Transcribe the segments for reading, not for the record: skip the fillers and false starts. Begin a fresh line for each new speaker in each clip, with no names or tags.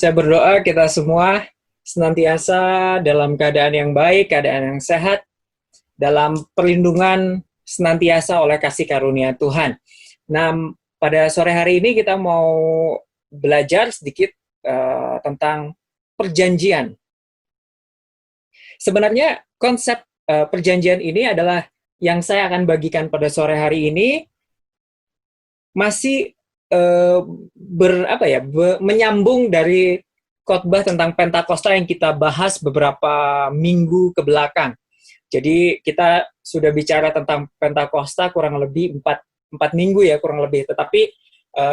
Saya berdoa kita semua senantiasa dalam keadaan yang baik, keadaan yang sehat, dalam perlindungan senantiasa oleh kasih karunia Tuhan. Nah, pada sore hari ini kita mau belajar sedikit tentang perjanjian. Sebenarnya konsep perjanjian ini adalah yang saya akan bagikan pada sore hari ini masih menyambung dari khotbah tentang Pentakosta yang kita bahas beberapa minggu ke belakang. Jadi kita sudah bicara tentang Pentakosta kurang lebih 4 minggu ya kurang lebih. Tetapi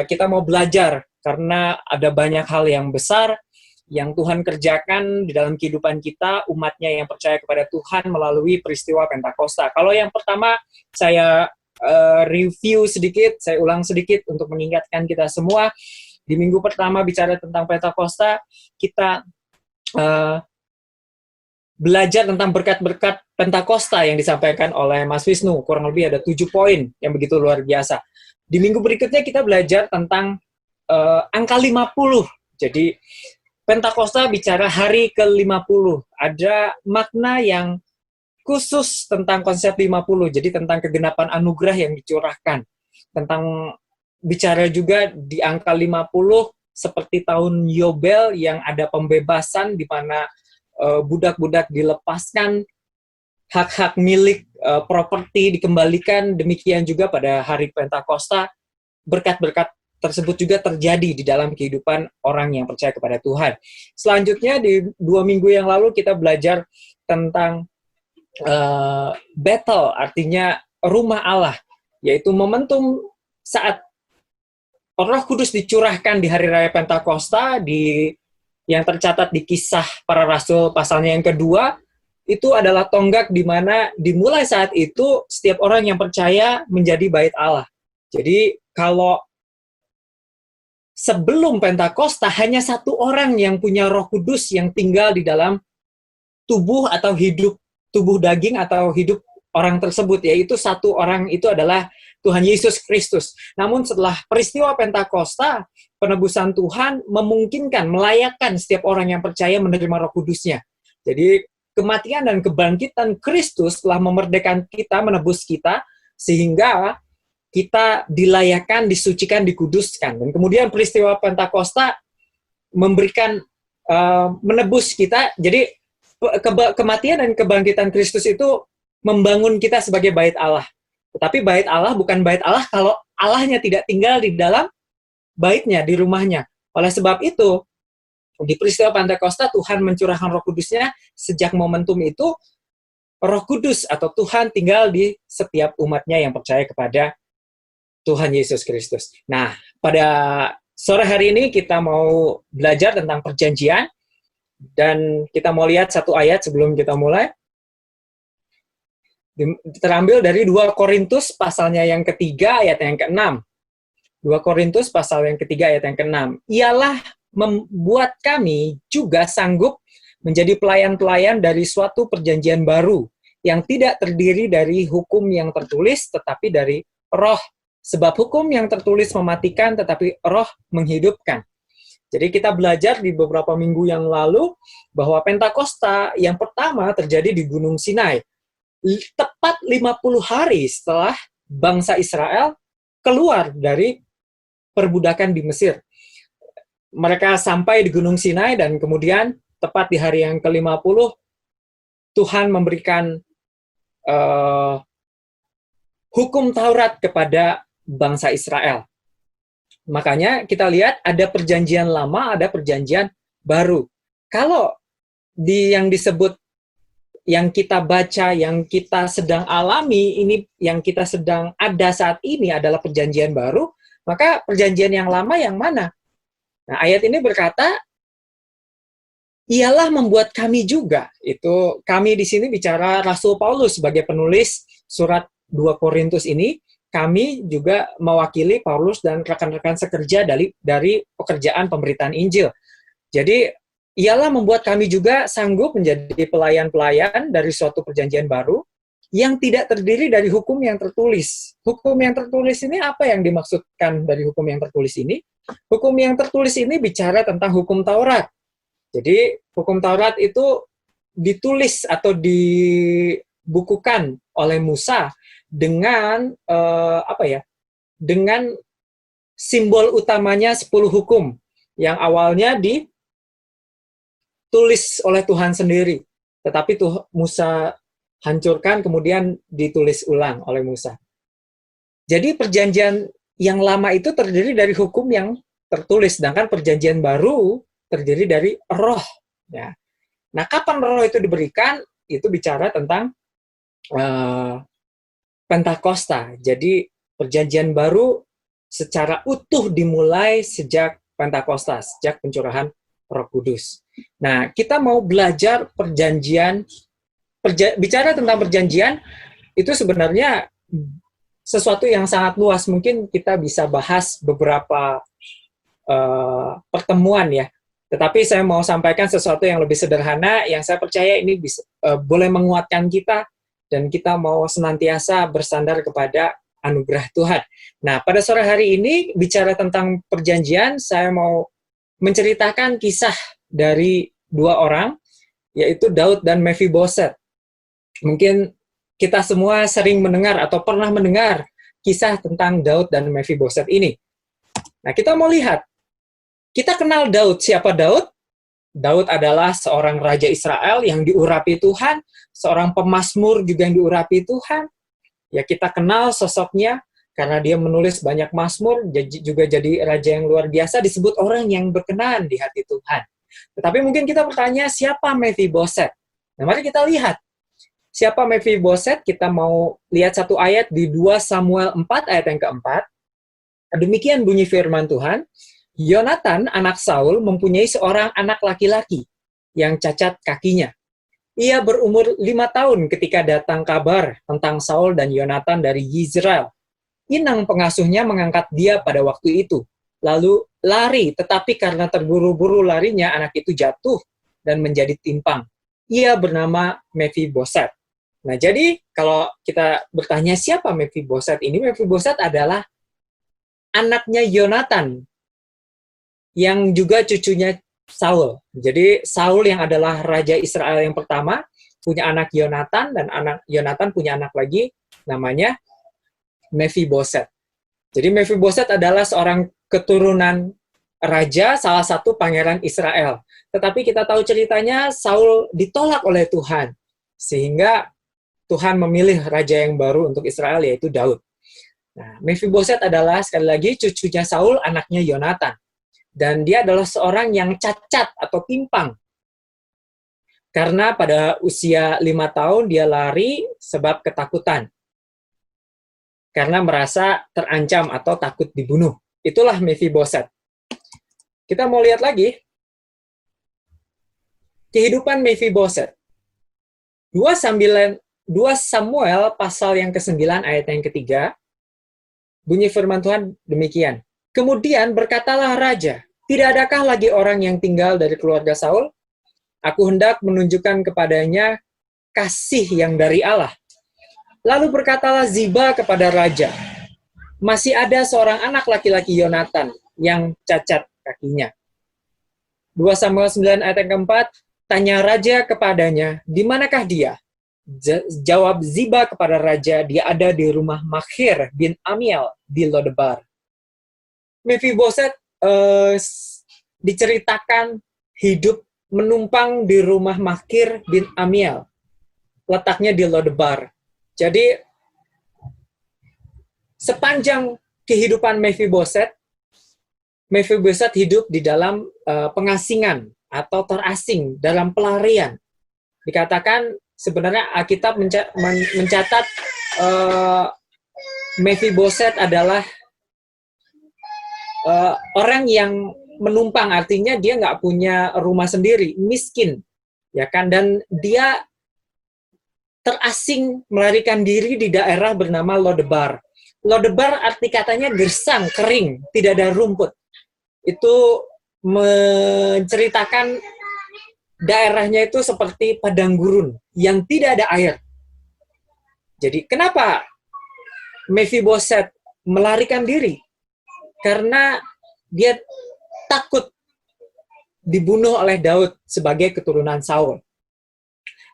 kita mau belajar karena ada banyak hal yang besar yang Tuhan kerjakan di dalam kehidupan kita, umatnya yang percaya kepada Tuhan melalui peristiwa Pentakosta. Kalau yang pertama saya review sedikit, saya ulang sedikit untuk mengingatkan kita semua. Di minggu pertama bicara tentang Pentakosta, kita belajar tentang berkat-berkat Pentakosta yang disampaikan oleh Mas Wisnu. Kurang lebih ada 7 poin yang begitu luar biasa. Di minggu berikutnya kita belajar tentang angka 50. Jadi Pentakosta bicara hari ke-50. Ada makna yang khusus tentang konsep 50. Jadi tentang kegenapan anugerah yang dicurahkan. Tentang bicara juga di angka 50 seperti tahun Yobel yang ada pembebasan di mana budak-budak dilepaskan, hak-hak milik properti dikembalikan. Demikian juga pada hari Pentakosta, berkat-berkat tersebut juga terjadi di dalam kehidupan orang yang percaya kepada Tuhan. Selanjutnya di 2 minggu yang lalu kita belajar tentang Bethel, artinya rumah Allah, yaitu momentum saat Roh Kudus dicurahkan di hari raya Pentakosta, yang tercatat di Kisah Para Rasul pasalnya yang kedua, itu adalah tonggak di mana dimulai saat itu setiap orang yang percaya menjadi bait Allah. Jadi kalau sebelum Pentakosta hanya satu orang yang punya Roh Kudus yang tinggal di dalam tubuh atau hidup tubuh daging atau hidup orang tersebut, yaitu satu orang itu adalah Tuhan Yesus Kristus. Namun setelah peristiwa Pentakosta, penebusan Tuhan memungkinkan, melayakkan setiap orang yang percaya menerima Roh Kudusnya. Jadi kematian dan kebangkitan Kristus telah memerdekakan kita, menebus kita, sehingga kita dilayakkan, disucikan, dikuduskan. Dan kemudian peristiwa Pentakosta memberikan, menebus kita. Jadi kematian dan kebangkitan Kristus itu membangun kita sebagai bait Allah. Tetapi bait Allah bukan bait Allah kalau Allahnya tidak tinggal di dalam baitnya, di rumahnya. Oleh sebab itu, di peristiwa Pentakosta Tuhan mencurahkan Roh Kudusnya. Sejak momentum itu, Roh Kudus atau Tuhan tinggal di setiap umatnya yang percaya kepada Tuhan Yesus Kristus. Nah, pada sore hari ini kita mau belajar tentang perjanjian, dan kita mau lihat satu ayat sebelum kita mulai. Terambil dari 2 Korintus pasalnya yang ketiga ayat yang ke-6. 2 Korintus pasal yang ketiga ayat yang ke-6. Ialah membuat kami juga sanggup menjadi pelayan-pelayan dari suatu perjanjian baru yang tidak terdiri dari hukum yang tertulis tetapi dari roh. Sebab hukum yang tertulis mematikan tetapi roh menghidupkan. Jadi kita belajar di beberapa minggu yang lalu bahwa Pentakosta yang pertama terjadi di Gunung Sinai. Tepat 50 hari setelah bangsa Israel keluar dari perbudakan di Mesir. Mereka sampai di Gunung Sinai dan kemudian tepat di hari yang ke-50 Tuhan memberikan hukum Taurat kepada bangsa Israel. Makanya kita lihat ada perjanjian lama, ada perjanjian baru. Kalau yang disebut, yang kita baca, yang kita sedang alami, ini yang kita sedang ada saat ini adalah perjanjian baru, maka perjanjian yang lama yang mana? Nah, ayat ini berkata, ialah membuat kami juga. Itu kami di sini bicara Rasul Paulus sebagai penulis surat 2 Korintus ini. Kami juga mewakili Paulus dan rekan-rekan sekerja dari pekerjaan pemberitaan Injil. Jadi, ialah membuat kami juga sanggup menjadi pelayan-pelayan dari suatu perjanjian baru yang tidak terdiri dari hukum yang tertulis. Hukum yang tertulis ini apa yang dimaksudkan dari hukum yang tertulis ini? Hukum yang tertulis ini bicara tentang hukum Taurat. Jadi hukum Taurat itu ditulis atau dibukukan oleh Musa dengan dengan simbol utamanya 10 hukum yang awalnya ditulis oleh Tuhan sendiri, tetapi Musa hancurkan kemudian ditulis ulang oleh Musa. Jadi perjanjian yang lama itu terdiri dari hukum yang tertulis, sedangkan perjanjian baru terdiri dari roh. Ya. Nah, kapan roh itu diberikan? Itu bicara tentang Pentakosta. Jadi perjanjian baru secara utuh dimulai sejak Pentakosta, sejak pencurahan Roh Kudus. Nah, kita mau belajar bicara tentang perjanjian, itu sebenarnya sesuatu yang sangat luas. Mungkin kita bisa bahas beberapa pertemuan ya. Tetapi saya mau sampaikan sesuatu yang lebih sederhana, yang saya percaya ini bisa, boleh menguatkan kita, dan kita mau senantiasa bersandar kepada anugerah Tuhan. Nah, pada sore hari ini, bicara tentang perjanjian, saya mau menceritakan kisah dari dua orang, yaitu Daud dan Mephiboset. Mungkin kita semua sering mendengar atau pernah mendengar kisah tentang Daud dan Mephiboset ini. Nah, kita mau lihat. Kita kenal Daud. Siapa Daud? Daud adalah seorang raja Israel yang diurapi Tuhan, seorang pemazmur juga yang diurapi Tuhan. Ya, kita kenal sosoknya karena dia menulis banyak mazmur, juga jadi raja yang luar biasa, disebut orang yang berkenan di hati Tuhan. Tetapi mungkin kita bertanya, siapa Mephiboset? Nah, mari kita lihat. Siapa Mephiboset? Kita mau lihat satu ayat di 2 Samuel 4 ayat yang keempat. Demikian bunyi firman Tuhan. Yonatan, anak Saul, mempunyai seorang anak laki-laki yang cacat kakinya. Ia berumur 5 tahun ketika datang kabar tentang Saul dan Yonatan dari Yizrael. Inang pengasuhnya mengangkat dia pada waktu itu. Lalu lari, tetapi karena terburu-buru larinya, anak itu jatuh dan menjadi timpang. Ia bernama Mephiboset. Nah, jadi kalau kita bertanya siapa Mephiboset ini, Mephiboset adalah anaknya Yonatan, yang juga cucunya Saul. Jadi Saul yang adalah raja Israel yang pertama punya anak Yonatan, dan anak Yonatan punya anak lagi namanya Mephiboset. Jadi Mephiboset adalah seorang keturunan raja, salah satu pangeran Israel. Tetapi kita tahu ceritanya Saul ditolak oleh Tuhan, sehingga Tuhan memilih raja yang baru untuk Israel, yaitu Daud. Nah, Mephiboset adalah sekali lagi cucunya Saul, anaknya Yonatan. Dan dia adalah seorang yang cacat atau timpang. Karena pada usia 5 tahun dia lari sebab ketakutan. Karena merasa terancam atau takut dibunuh. Itulah Mephiboset. Kita mau lihat lagi. Kehidupan Mephiboset. 2 Samuel pasal yang ke-9 ayat yang ketiga. Bunyi firman Tuhan demikian. Kemudian berkatalah raja, tidak adakah lagi orang yang tinggal dari keluarga Saul? Aku hendak menunjukkan kepadanya kasih yang dari Allah. Lalu berkatalah Ziba kepada raja, masih ada seorang anak laki-laki Yonatan yang cacat kakinya. 2 Samuel 9 ayat yang keempat, tanya raja kepadanya, di manakah dia? Jawab Ziba kepada raja, dia ada di rumah Makhir bin Amiel di Lodebar. Mephiboset diceritakan hidup menumpang di rumah Makhir bin Amiel. Letaknya di Lodebar. Jadi, sepanjang kehidupan Mephiboset hidup di dalam pengasingan atau terasing, dalam pelarian. Dikatakan sebenarnya Alkitab mencatat Mephiboset adalah orang yang menumpang, artinya dia nggak punya rumah sendiri, miskin, ya kan? Dan dia terasing, melarikan diri di daerah bernama Lodebar. Lodebar arti katanya gersang, kering, tidak ada rumput. Itu menceritakan daerahnya itu seperti padang gurun yang tidak ada air. Jadi kenapa Mephiboset melarikan diri? Karena dia takut dibunuh oleh Daud sebagai keturunan Saul.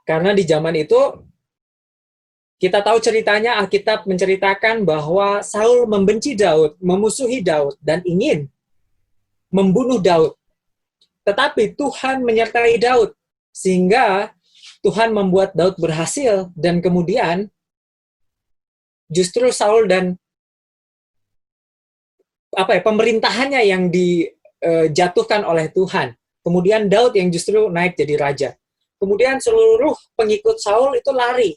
Karena di zaman itu, kita tahu ceritanya, Alkitab menceritakan bahwa Saul membenci Daud, memusuhi Daud, dan ingin membunuh Daud. Tetapi Tuhan menyertai Daud, sehingga Tuhan membuat Daud berhasil, dan kemudian justru Saul dan pemerintahannya yang dijatuhkan oleh Tuhan. Kemudian Daud yang justru naik jadi raja. Kemudian seluruh pengikut Saul itu lari,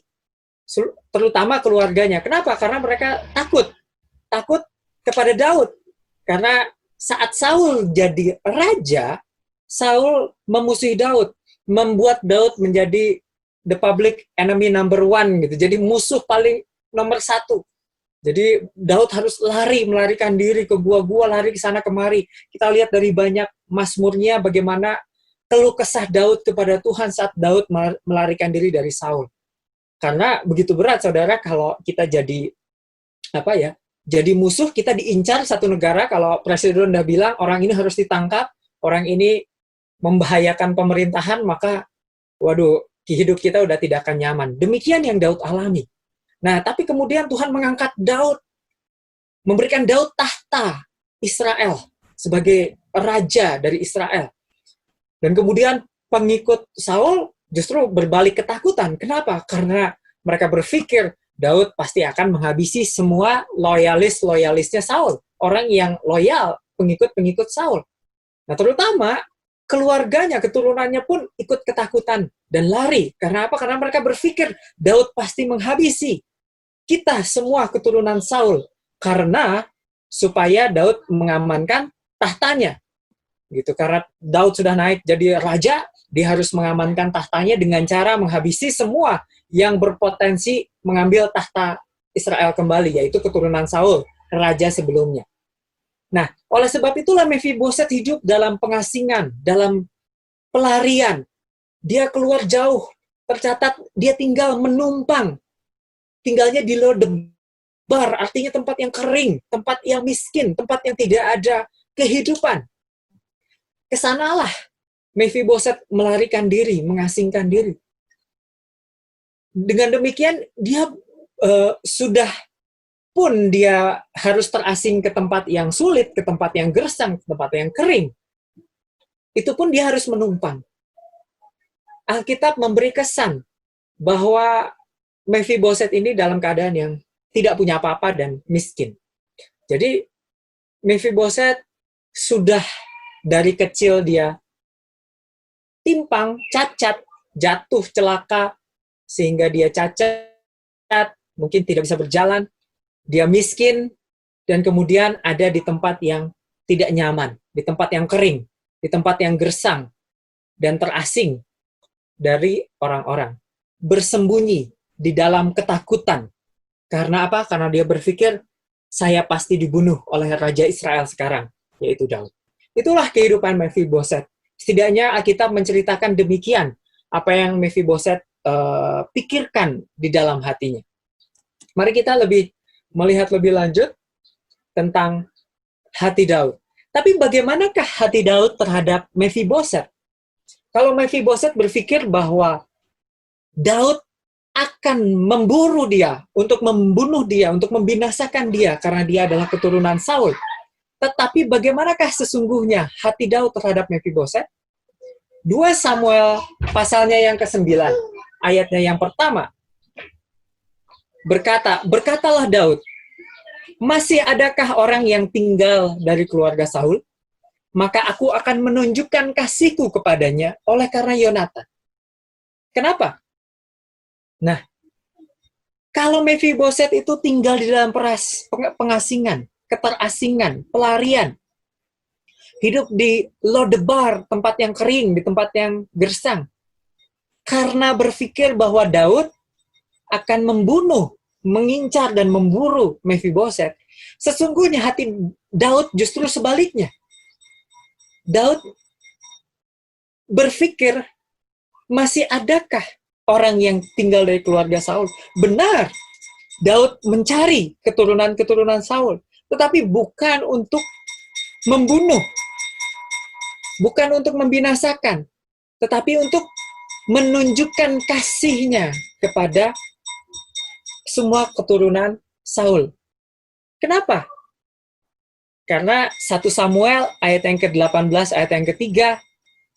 terutama keluarganya. Kenapa? Karena mereka takut kepada Daud. Karena saat Saul jadi raja, Saul memusuhi Daud, membuat Daud menjadi the public enemy number one gitu. Jadi musuh paling nomor satu. Jadi Daud harus melarikan diri ke gua-gua, lari ke sana kemari. Kita lihat dari banyak mazmurnya bagaimana keluh kesah Daud kepada Tuhan saat Daud melarikan diri dari Saul. Karena begitu berat, saudara, kalau kita jadi jadi musuh, kita diincar satu negara. Kalau presiden udah bilang orang ini harus ditangkap, orang ini membahayakan pemerintahan, maka waduh, hidup kita udah tidak akan nyaman. Demikian yang Daud alami. Nah, tapi kemudian Tuhan mengangkat Daud, memberikan Daud tahta Israel sebagai raja dari Israel. Dan kemudian pengikut Saul justru berbalik ketakutan. Kenapa? Karena mereka berpikir Daud pasti akan menghabisi semua loyalisnya Saul. Orang yang loyal, pengikut-pengikut Saul. Nah, terutama keluarganya, keturunannya pun ikut ketakutan dan lari. Karena apa? Karena mereka berpikir Daud pasti menghabisi kita semua keturunan Saul, karena supaya Daud mengamankan tahtanya. Gitu, karena Daud sudah naik jadi raja, dia harus mengamankan tahtanya dengan cara menghabisi semua yang berpotensi mengambil tahta Israel kembali, yaitu keturunan Saul, raja sebelumnya. Nah, oleh sebab itulah Mephiboset hidup dalam pengasingan, dalam pelarian. Dia keluar jauh, tercatat dia tinggal menumpang. Tinggalnya di Lodebar, artinya tempat yang kering, tempat yang miskin, tempat yang tidak ada kehidupan. Kesanalah Mephiboset melarikan diri, mengasingkan diri. Dengan demikian, dia sudah pun dia harus terasing ke tempat yang sulit, ke tempat yang gersang, ke tempat yang kering. Itu pun dia harus menumpang. Alkitab memberi kesan bahwa Mephiboset ini dalam keadaan yang tidak punya apa-apa dan miskin. Jadi Mephiboset sudah dari kecil dia timpang, cacat, jatuh, celaka, sehingga dia cacat, mungkin tidak bisa berjalan, dia miskin, dan kemudian ada di tempat yang tidak nyaman, di tempat yang kering, di tempat yang gersang, dan terasing dari orang-orang. Bersembunyi di dalam ketakutan. Karena apa? Karena dia berpikir, saya pasti dibunuh oleh Raja Israel sekarang, yaitu Daud. Itulah kehidupan Mephiboset. Setidaknya Alkitab menceritakan demikian, apa yang Mephiboset pikirkan di dalam hatinya. Mari kita melihat lebih lanjut tentang hati Daud. Tapi bagaimanakah hati Daud terhadap Mephiboset? Kalau Mephiboset berpikir bahwa Daud akan memburu dia, untuk membunuh dia, untuk membinasakan dia, karena dia adalah keturunan Saul. Tetapi bagaimanakah sesungguhnya hati Daud terhadap Mephiboset? 2 Samuel pasalnya yang ke-9, ayatnya yang pertama, berkatalah Daud, masih adakah orang yang tinggal dari keluarga Saul? Maka aku akan menunjukkan kasihku kepadanya oleh karena Yonatan. Kenapa? Nah, kalau Mephiboset itu tinggal di dalam pengasingan, keterasingan, pelarian, hidup di Lodebar, tempat yang kering, di tempat yang gersang, karena berpikir bahwa Daud akan membunuh, mengincar dan memburu Mephiboset, sesungguhnya hati Daud justru sebaliknya. Daud berpikir, masih adakah orang yang tinggal dari keluarga Saul? Benar, Daud mencari keturunan-keturunan Saul, tetapi bukan untuk membunuh, bukan untuk membinasakan, tetapi untuk menunjukkan kasihnya kepada semua keturunan Saul. Kenapa? Karena 1 Samuel ayat yang ke-18, ayat yang ketiga,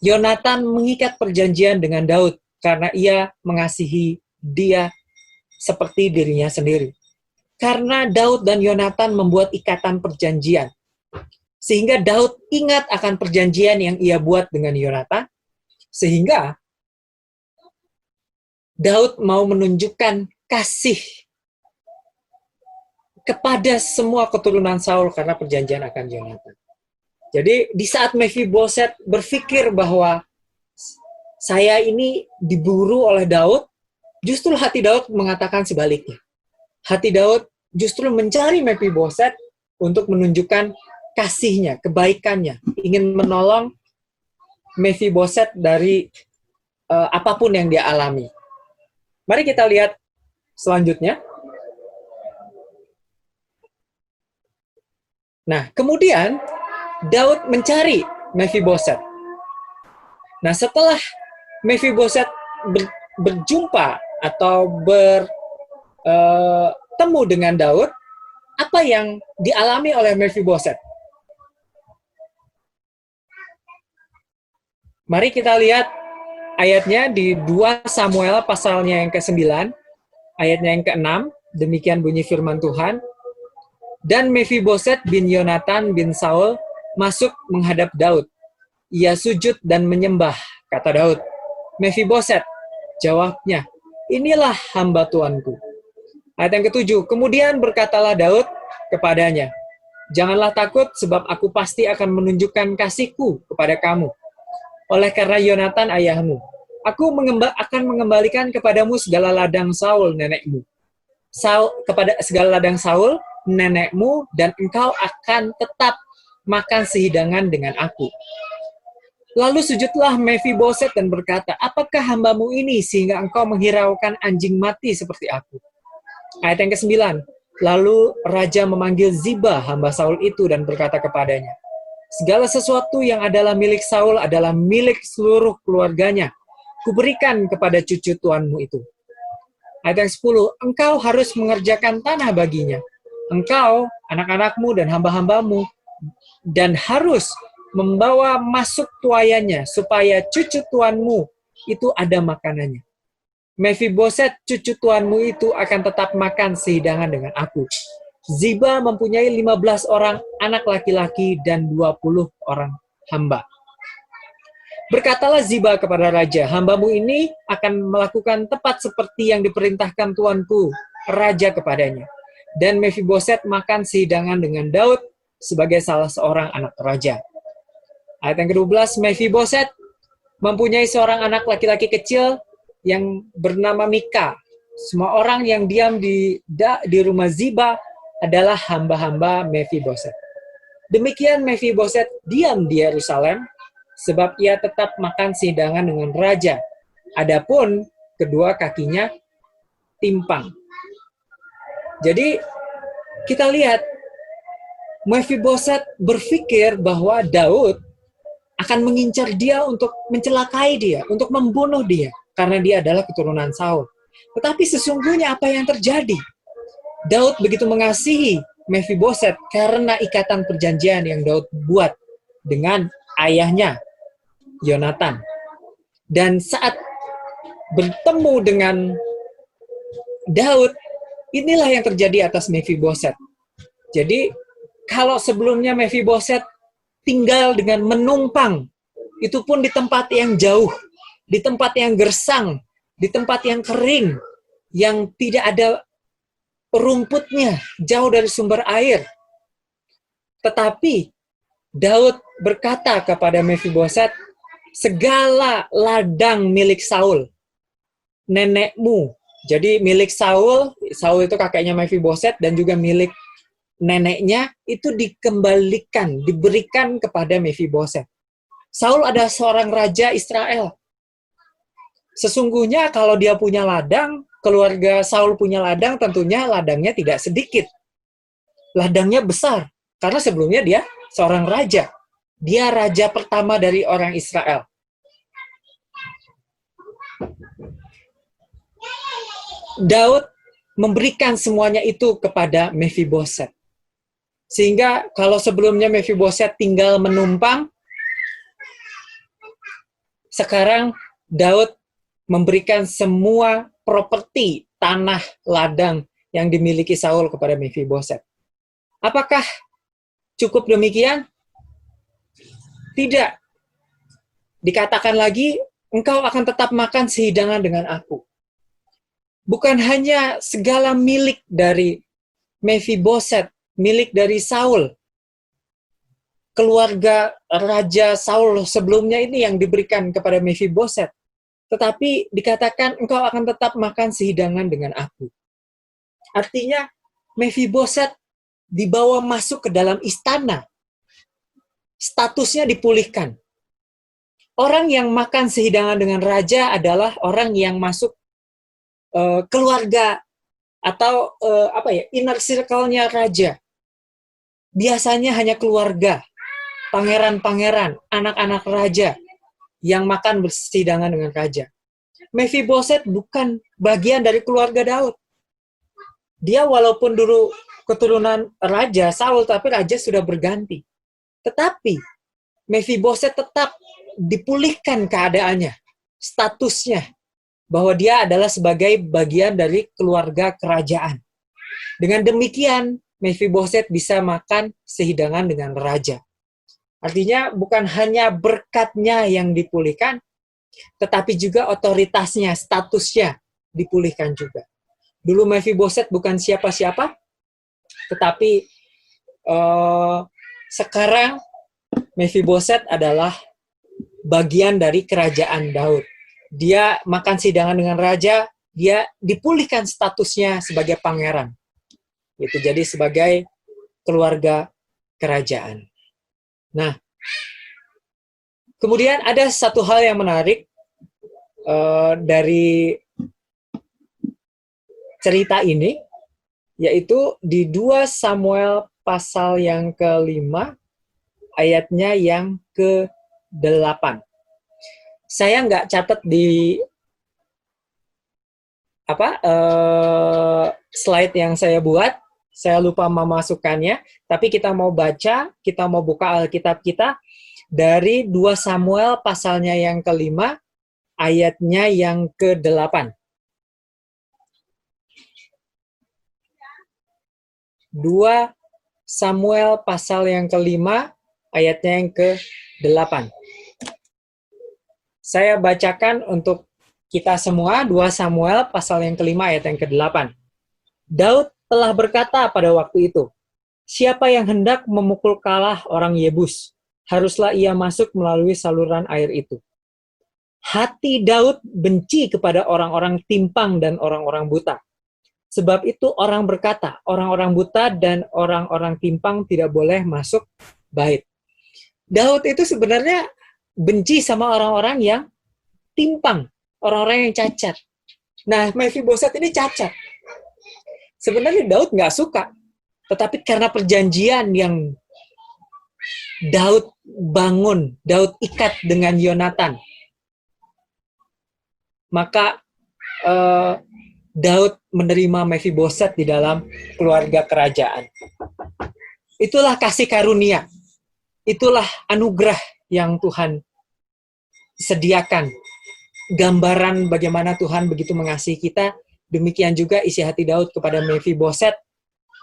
Yonatan mengikat perjanjian dengan Daud karena ia mengasihi dia seperti dirinya sendiri. Karena Daud dan Yonatan membuat ikatan perjanjian, sehingga Daud ingat akan perjanjian yang ia buat dengan Yonatan, sehingga Daud mau menunjukkan kasih kepada semua keturunan Saul karena perjanjian akan Yonatan. Jadi di saat Mephiboset berpikir bahwa saya ini diburu oleh Daud, justru hati Daud mengatakan sebaliknya. Hati Daud justru mencari Mephiboset untuk menunjukkan kasihnya, kebaikannya, ingin menolong Mephiboset dari apapun yang dia alami. Mari kita lihat selanjutnya. Nah, kemudian Daud mencari Mephiboset. Nah, setelah Mephiboset berjumpa atau bertemu dengan Daud, apa yang dialami oleh Mephiboset? Mari kita lihat ayatnya di 2 Samuel pasalnya yang ke-9, ayatnya yang ke-6, demikian bunyi firman Tuhan. Dan Mephiboset bin Yonatan bin Saul masuk menghadap Daud. Ia sujud dan menyembah, kata Daud. Mephiboset, jawabnya, inilah hamba tuanku. Ayat yang ke-7, kemudian berkatalah Daud kepadanya, janganlah takut sebab aku pasti akan menunjukkan kasihku kepada kamu. Oleh karena Yonatan ayahmu, aku akan mengembalikan kepadamu segala ladang Saul nenekmu. Kepada segala ladang Saul nenekmu, dan engkau akan tetap makan sehidangan dengan aku. Lalu sujudlah Mephiboset dan berkata, apakah hambamu ini sehingga engkau menghiraukan anjing mati seperti aku? Ayat yang ke-9, lalu raja memanggil Ziba hamba Saul itu dan berkata kepadanya, segala sesuatu yang adalah milik Saul adalah milik seluruh keluarganya. Kuberikan kepada cucu tuanmu itu. Ayat yang 10, engkau harus mengerjakan tanah baginya. Engkau, anak-anakmu dan hamba-hambamu, dan harus membawa masuk tuayannya, supaya cucu tuanmu itu ada makanannya. Mephiboset, cucu tuanmu itu akan tetap makan sehidangan dengan aku. Ziba mempunyai 15 orang anak laki-laki dan 20 orang hamba. Berkatalah Ziba kepada raja, hambamu ini akan melakukan tepat seperti yang diperintahkan tuanku, raja kepadanya. Dan Mephiboset makan sehidangan dengan Daud sebagai salah seorang anak raja. Ayat yang ke-12, Mephiboset mempunyai seorang anak laki-laki kecil yang bernama Mika. Semua orang yang diam di rumah Ziba adalah hamba-hamba Mephiboset. Demikian Mephiboset diam di Yerusalem, sebab ia tetap makan sehidangan dengan raja. Adapun kedua kakinya timpang. Jadi kita lihat Mephiboset berpikir bahwa Daud akan mengincar dia untuk mencelakai dia, untuk membunuh dia, karena dia adalah keturunan Saul. Tetapi sesungguhnya apa yang terjadi? Daud begitu mengasihi Mephiboset karena ikatan perjanjian yang Daud buat dengan ayahnya, Yonatan. Dan saat bertemu dengan Daud, inilah yang terjadi atas Mephiboset. Jadi, kalau sebelumnya Mephiboset tinggal dengan menumpang, itu pun di tempat yang jauh, di tempat yang gersang, di tempat yang kering, yang tidak ada rumputnya, jauh dari sumber air. Tetapi, Daud berkata kepada Mephiboset, segala ladang milik Saul, nenekmu. Jadi milik Saul itu kakeknya Mephiboset, dan juga milik neneknya itu dikembalikan, diberikan kepada Mephiboset. Saul adalah seorang raja Israel. Sesungguhnya kalau dia punya ladang, keluarga Saul punya ladang, tentunya ladangnya tidak sedikit. Ladangnya besar, karena sebelumnya dia seorang raja. Dia raja pertama dari orang Israel. Daud memberikan semuanya itu kepada Mephiboset. Sehingga kalau sebelumnya Mephiboset tinggal menumpang, sekarang Daud memberikan semua properti, tanah, ladang yang dimiliki Saul kepada Mephiboset. Apakah cukup demikian? Tidak. Dikatakan lagi, engkau akan tetap makan sehidangan dengan aku. Bukan hanya segala milik dari Mephiboset, milik dari Saul, keluarga Raja Saul sebelumnya ini yang diberikan kepada Mephiboset, tetapi dikatakan engkau akan tetap makan sehidangan dengan aku. Artinya Mephiboset dibawa masuk ke dalam istana, statusnya dipulihkan. Orang yang makan sehidangan dengan raja adalah orang yang masuk keluarga atau inner circle-nya raja. Biasanya hanya keluarga, pangeran-pangeran, anak-anak raja yang makan bersehidangan dengan raja. Mephiboset bukan bagian dari keluarga Daud. Dia walaupun dulu keturunan raja Saul, tapi raja sudah berganti. Tetapi Mephiboset tetap dipulihkan keadaannya, statusnya, bahwa dia adalah sebagai bagian dari keluarga kerajaan. Dengan demikian, Mephiboset bisa makan sehidangan dengan raja. Artinya bukan hanya berkatnya yang dipulihkan, tetapi juga otoritasnya, statusnya dipulihkan juga. Dulu Mephiboset bukan siapa-siapa, tetapi sekarang Mephiboset adalah bagian dari kerajaan Daud. Dia makan sidangan dengan raja, dia dipulihkan statusnya sebagai pangeran. Itu jadi sebagai keluarga kerajaan. Nah, kemudian ada satu hal yang menarik dari cerita ini, yaitu di 2 Samuel pasal yang ke-5, ayatnya yang ke-8. Saya nggak catat di slide yang saya buat, saya lupa memasukkannya, tapi kita mau baca, kita mau buka Alkitab kita dari 2 Samuel pasalnya yang ke-5, ayatnya yang ke-8. 2 Samuel pasal yang ke-5, ayatnya yang ke-8. Saya bacakan untuk kita semua 2 Samuel pasal yang ke-5 ayat yang ke-8. Daud telah berkata pada waktu itu, siapa yang hendak memukul kalah orang Yebus, haruslah ia masuk melalui saluran air itu. Hati Daud benci kepada orang-orang timpang dan orang-orang buta. Sebab itu orang berkata, orang-orang buta dan orang-orang timpang tidak boleh masuk bait. Daud itu sebenarnya benci sama orang-orang yang timpang, orang-orang yang cacat. Nah, Mephiboset ini cacat. Sebenarnya Daud nggak suka, tetapi karena perjanjian yang Daud bangun, Daud ikat dengan Yonatan, maka Daud menerima Mephiboset di dalam keluarga kerajaan. Itulah kasih karunia, itulah anugerah yang Tuhan sediakan. Gambaran bagaimana Tuhan begitu mengasihi kita, demikian juga isi hati Daud kepada Mephiboset.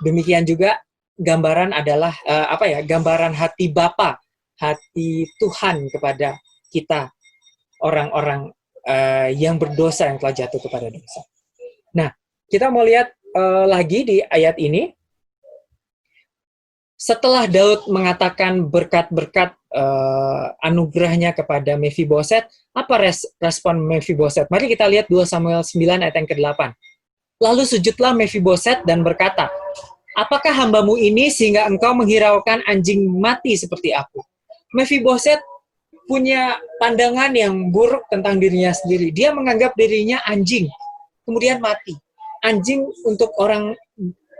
Demikian juga gambaran adalah gambaran hati Bapa, hati Tuhan kepada kita, orang-orang yang berdosa, yang telah jatuh kepada dosa. Nah, kita mau lihat lagi di ayat ini. Setelah Daud mengatakan berkat-berkat anugerahnya kepada Mephiboset, apa respon Mephiboset? Mari kita lihat 2 Samuel 9 ayat yang ke-8. Lalu sujudlah Mephiboset dan berkata, apakah hambamu ini sehingga engkau menghiraukan anjing mati seperti aku? Mephiboset punya pandangan yang buruk tentang dirinya sendiri. Dia menganggap dirinya anjing, kemudian mati. Anjing untuk orang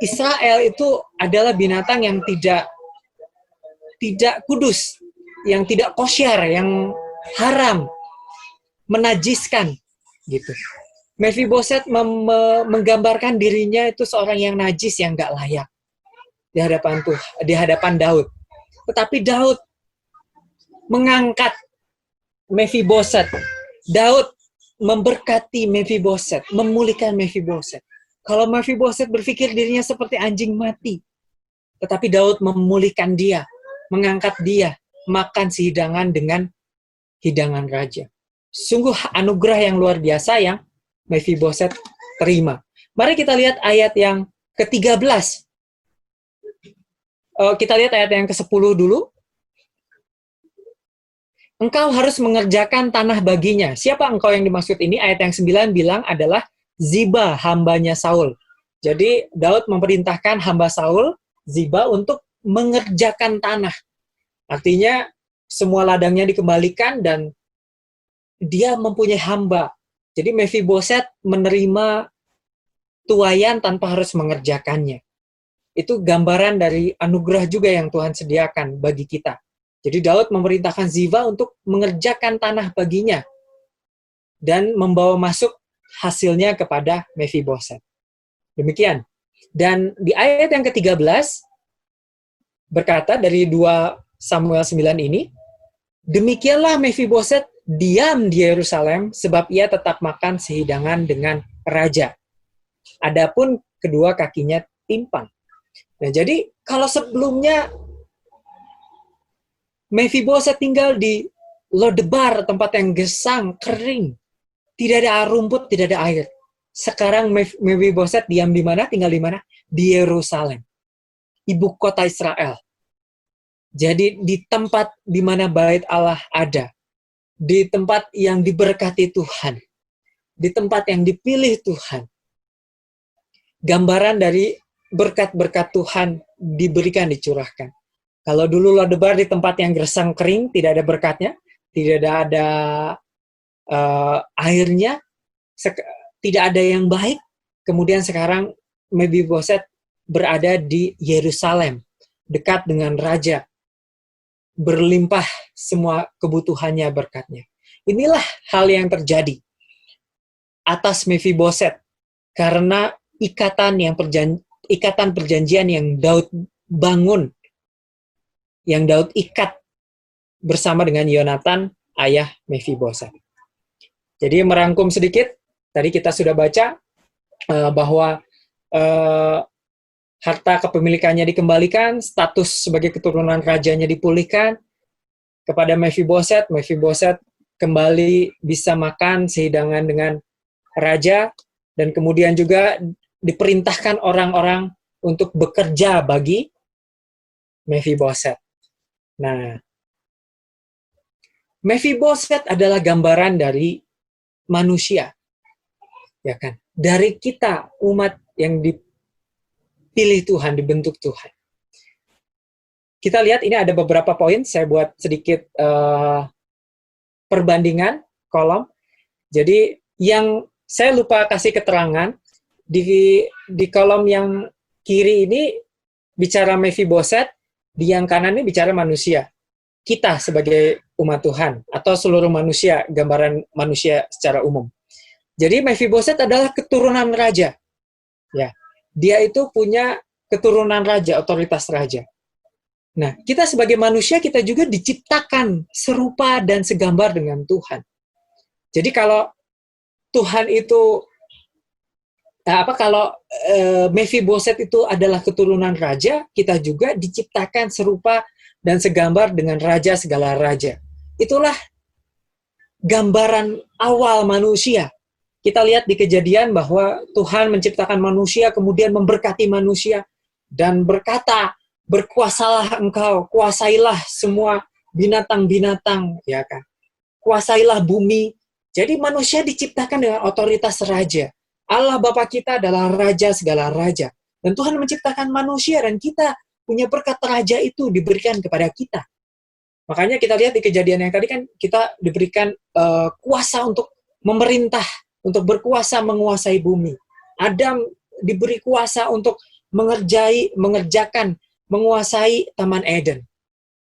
Israel itu adalah binatang yang tidak tidak kudus, yang tidak kosyar, yang haram, menajiskan, gitu. Mephiboset menggambarkan dirinya itu seorang yang najis, yang nggak layak di hadapan Tuhan, di hadapan Daud. Tetapi Daud mengangkat Mephiboset. Daud memberkati Mephiboset, memulihkan Mephiboset. Kalau Mephiboset berpikir dirinya seperti anjing mati, tetapi Daud memulihkan dia, mengangkat dia, makan sehidangan dengan hidangan raja. Sungguh anugerah yang luar biasa yang Mephiboset terima. Mari kita lihat ayat yang ke-13. Kita lihat ayat yang ke-10 dulu. Engkau harus mengerjakan tanah baginya. Siapa engkau yang dimaksud ini? Ayat yang 9 bilang adalah Ziba, hambanya Saul. Jadi Daud memerintahkan hamba Saul, Ziba, untuk mengerjakan tanah. Artinya semua ladangnya dikembalikan dan dia mempunyai hamba. Jadi Mephiboset menerima tuayan tanpa harus mengerjakannya. Itu gambaran dari anugerah juga yang Tuhan sediakan bagi kita. Jadi Daud memerintahkan Ziba untuk mengerjakan tanah baginya dan membawa masuk hasilnya kepada Mephiboset. Demikian. Dan di ayat yang ke-13 berkata dari 2 Samuel 9 ini, demikianlah Mephiboset diam di Yerusalem sebab ia tetap makan sehidangan dengan raja. Adapun kedua kakinya timpang. Nah, jadi kalau sebelumnya Mephiboset tinggal di Lodebar, tempat yang gesang, kering, tidak ada rumput, tidak ada air. Sekarang Mephiboset diam di mana? Tinggal di mana? Di Yerusalem, ibu kota Israel. Jadi di tempat di mana bait Allah ada, di tempat yang diberkati Tuhan, di tempat yang dipilih Tuhan. Gambaran dari berkat-berkat Tuhan diberikan, dicurahkan. Kalau dulu Lodebar di tempat yang gersang kering, tidak ada berkatnya, tidak ada airnya, tidak ada yang baik. Kemudian sekarang Mephiboset berada di Yerusalem, dekat dengan raja, berlimpah semua kebutuhannya, berkatnya. Inilah hal yang terjadi atas Mephiboset karena ikatan perjanjian yang Daud bangun, yang Daud ikat bersama dengan Yonatan, ayah Mephiboset. Jadi merangkum sedikit, tadi kita sudah baca bahwa harta kepemilikannya dikembalikan, status sebagai keturunan rajanya dipulihkan kepada Mephiboset. Mephiboset kembali bisa makan sehidangan dengan raja, dan kemudian juga diperintahkan orang-orang untuk bekerja bagi Mephiboset. Nah, Mephiboset adalah gambaran dari manusia, ya kan? Dari kita, umat yang dipilih Tuhan, dibentuk Tuhan. Kita lihat ini ada beberapa poin, saya buat sedikit perbandingan kolom. Jadi yang saya lupa kasih keterangan, di kolom yang kiri ini bicara Mephiboset, di yang kanan ini bicara manusia. Kita sebagai umat Tuhan, atau seluruh manusia, gambaran manusia secara umum. Jadi Mephiboset adalah keturunan raja. Ya, dia itu punya keturunan raja, otoritas raja. Nah, kita sebagai manusia, kita juga diciptakan serupa dan segambar dengan Tuhan. Jadi kalau Tuhan itu kalau Mephiboset itu adalah keturunan raja, kita juga diciptakan serupa dan segambar dengan raja segala raja. Itulah gambaran awal manusia. Kita lihat di Kejadian bahwa Tuhan menciptakan manusia, kemudian memberkati manusia, dan berkata, berkuasalah engkau, kuasailah semua binatang-binatang, ya kan? Kuasailah bumi. Jadi manusia diciptakan dengan otoritas raja. Allah Bapa kita adalah raja segala raja. Dan Tuhan menciptakan manusia, dan kita punya berkat raja itu diberikan kepada kita. Makanya kita lihat di Kejadian yang tadi kan kita diberikan kuasa untuk memerintah, untuk berkuasa menguasai bumi. Adam diberi kuasa untuk mengerjakan, menguasai Taman Eden.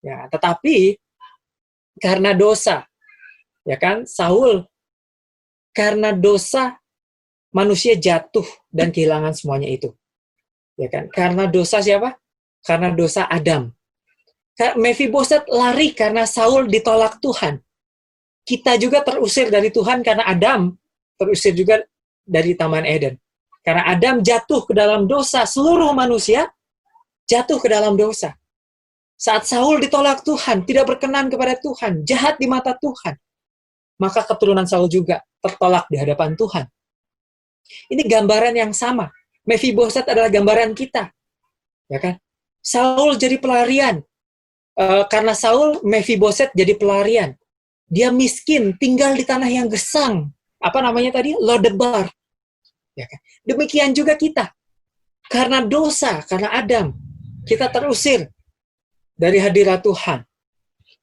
Ya, tetapi karena dosa, ya kan, Saul karena dosa manusia jatuh dan kehilangan semuanya itu. Ya kan? Karena dosa siapa? Karena dosa Adam. Mephiboset lari karena Saul ditolak Tuhan. Kita juga terusir dari Tuhan karena Adam terusir juga dari Taman Eden. Karena Adam jatuh ke dalam dosa, seluruh manusia jatuh ke dalam dosa. Saat Saul ditolak Tuhan, tidak berkenan kepada Tuhan, jahat di mata Tuhan, maka keturunan Saul juga tertolak di hadapan Tuhan. Ini gambaran yang sama. Mephiboset adalah gambaran kita. Ya kan? Saul jadi pelarian. Karena Saul, Mephiboset jadi pelarian. Dia miskin, tinggal di tanah yang gesang. Apa namanya tadi? Lodebar. Ya kan? Demikian juga kita. Karena dosa, karena Adam, kita terusir dari hadirat Tuhan.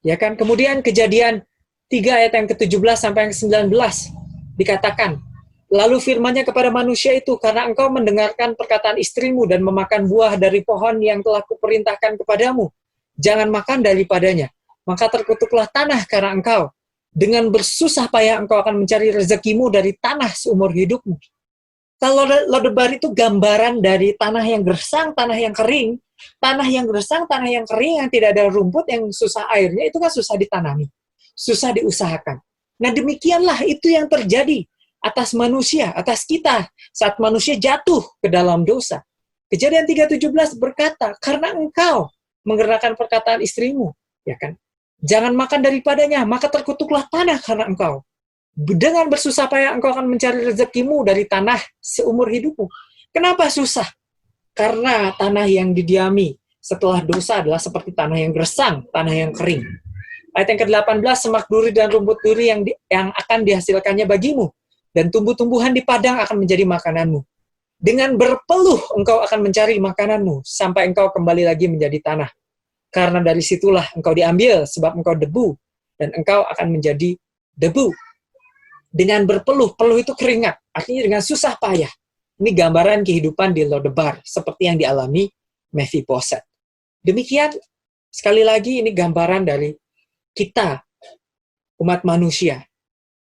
Ya kan? Kemudian Kejadian 3 ayat yang ke-17 sampai yang ke-19 dikatakan, lalu firman-Nya kepada manusia itu, karena engkau mendengarkan perkataan istrimu dan memakan buah dari pohon yang telah kuperintahkan kepadamu, jangan makan daripadanya, maka terkutuklah tanah karena engkau. Dengan bersusah payah engkau akan mencari rezekimu dari tanah seumur hidupmu. Kalau lodebar itu gambaran dari tanah yang gersang, tanah yang kering. Tanah yang gersang, tanah yang kering, yang tidak ada rumput, yang susah airnya, itu kan susah ditanami, susah diusahakan. Nah demikianlah itu yang terjadi atas manusia, atas kita, saat manusia jatuh ke dalam dosa. Kejadian 3:17 berkata, karena engkau mengernakan perkataan istrimu, ya kan? Jangan makan daripadanya, maka terkutuklah tanah karena engkau. Dengan bersusah payah engkau akan mencari rezekimu dari tanah seumur hidupmu. Kenapa susah? Karena tanah yang didiami setelah dosa adalah seperti tanah yang gersang, tanah yang kering. Ayat yang ke-18, semak duri dan rumput duri yang akan dihasilkannya bagimu, dan tumbuh-tumbuhan di padang akan menjadi makananmu. Dengan berpeluh engkau akan mencari makananmu, sampai engkau kembali lagi menjadi tanah. Karena dari situlah engkau diambil, sebab engkau debu, dan engkau akan menjadi debu. Dengan berpeluh, peluh itu keringat, artinya dengan susah payah. Ini gambaran kehidupan di Lodebar, seperti yang dialami Mephiboset. Demikian, sekali lagi ini gambaran dari kita, umat manusia.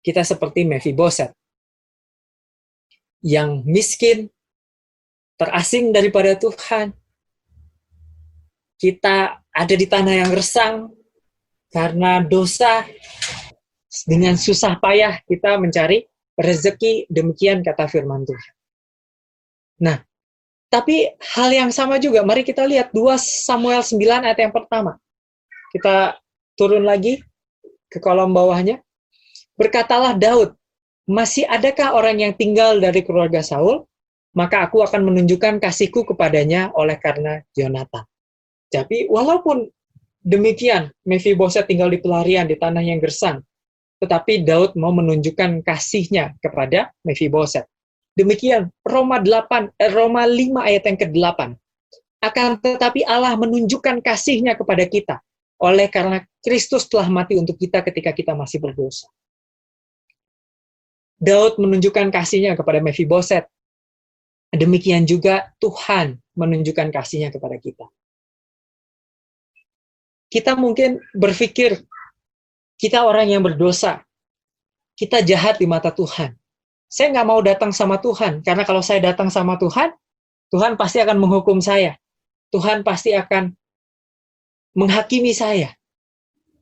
Kita seperti Mephiboset, yang miskin, terasing daripada Tuhan. Kita ada di tanah yang gersang, karena dosa, dengan susah payah kita mencari rezeki, demikian kata firman Tuhan. Nah, tapi hal yang sama juga, mari kita lihat 2 Samuel 9 ayat yang pertama. Kita turun lagi ke kolom bawahnya. Berkatalah Daud, masih adakah orang yang tinggal dari keluarga Saul? Maka aku akan menunjukkan kasihku kepadanya oleh karena Yonatan. Tapi walaupun demikian, Mephiboset tinggal di pelarian di tanah yang gersang, tetapi Daud mau menunjukkan kasihnya kepada Mephiboset. Demikian Roma 5 ayat yang ke-8. Akan tetapi Allah menunjukkan kasihnya kepada kita oleh karena Kristus telah mati untuk kita ketika kita masih berdosa. Daud menunjukkan kasihnya kepada Mephiboset. Demikian juga Tuhan menunjukkan kasihnya kepada kita. Kita mungkin berpikir kita orang yang berdosa. Kita jahat di mata Tuhan. Saya nggak mau datang sama Tuhan, karena kalau saya datang sama Tuhan, Tuhan pasti akan menghukum saya. Tuhan pasti akan menghakimi saya.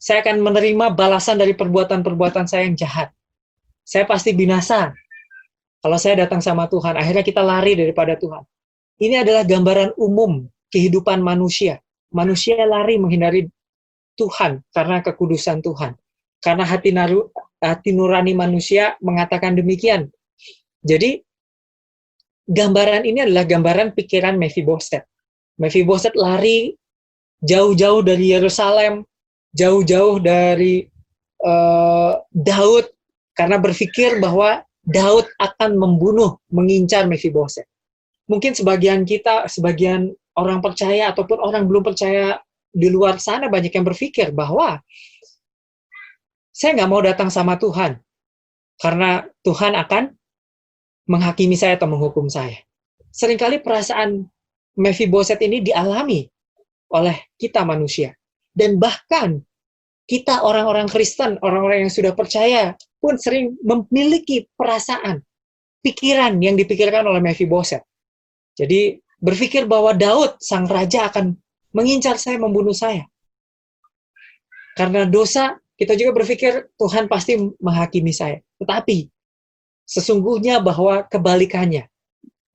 Saya akan menerima balasan dari perbuatan-perbuatan saya yang jahat. Saya pasti binasa. Kalau saya datang sama Tuhan, akhirnya kita lari daripada Tuhan. Ini adalah gambaran umum kehidupan manusia. Manusia lari menghindari Tuhan karena kekudusan Tuhan. Karena hati nurani manusia mengatakan demikian. Jadi, gambaran ini adalah gambaran pikiran Mephiboset. Mephiboset lari jauh-jauh dari Yerusalem, jauh-jauh dari Daud, karena berpikir bahwa Daud akan membunuh, mengincar Mephiboset. Mungkin sebagian kita, sebagian orang percaya ataupun orang belum percaya di luar sana banyak yang berpikir bahwa saya nggak mau datang sama Tuhan, karena Tuhan akan menghakimi saya atau menghukum saya. Seringkali perasaan Mephiboset ini dialami oleh kita manusia. Dan bahkan kita orang-orang Kristen, orang-orang yang sudah percaya pun sering memiliki perasaan, pikiran yang dipikirkan oleh Mephiboset. Jadi berpikir bahwa Daud, sang raja, akan mengincar saya, membunuh saya. Karena dosa, kita juga berpikir Tuhan pasti menghakimi saya. Tetapi sesungguhnya bahwa kebalikannya,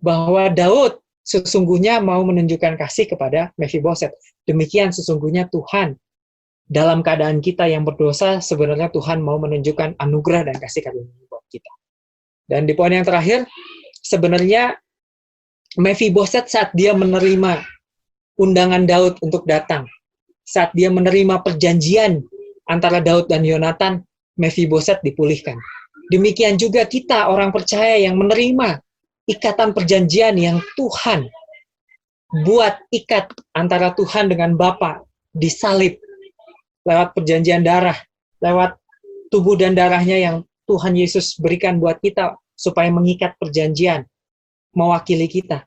bahwa Daud sesungguhnya mau menunjukkan kasih kepada Mephiboset. Demikian sesungguhnya Tuhan dalam keadaan kita yang berdosa, sebenarnya Tuhan mau menunjukkan anugerah dan kasih karunia buat kita. Dan di poin yang terakhir, sebenarnya Mephiboset saat dia menerima undangan Daud untuk datang, saat dia menerima perjanjian antara Daud dan Yonatan, Mephiboset dipulihkan. Demikian juga kita orang percaya yang menerima ikatan perjanjian yang Tuhan buat, ikat antara Tuhan dengan Bapa disalib lewat perjanjian darah, lewat tubuh dan darahnya yang Tuhan Yesus berikan buat kita supaya mengikat perjanjian, mewakili kita.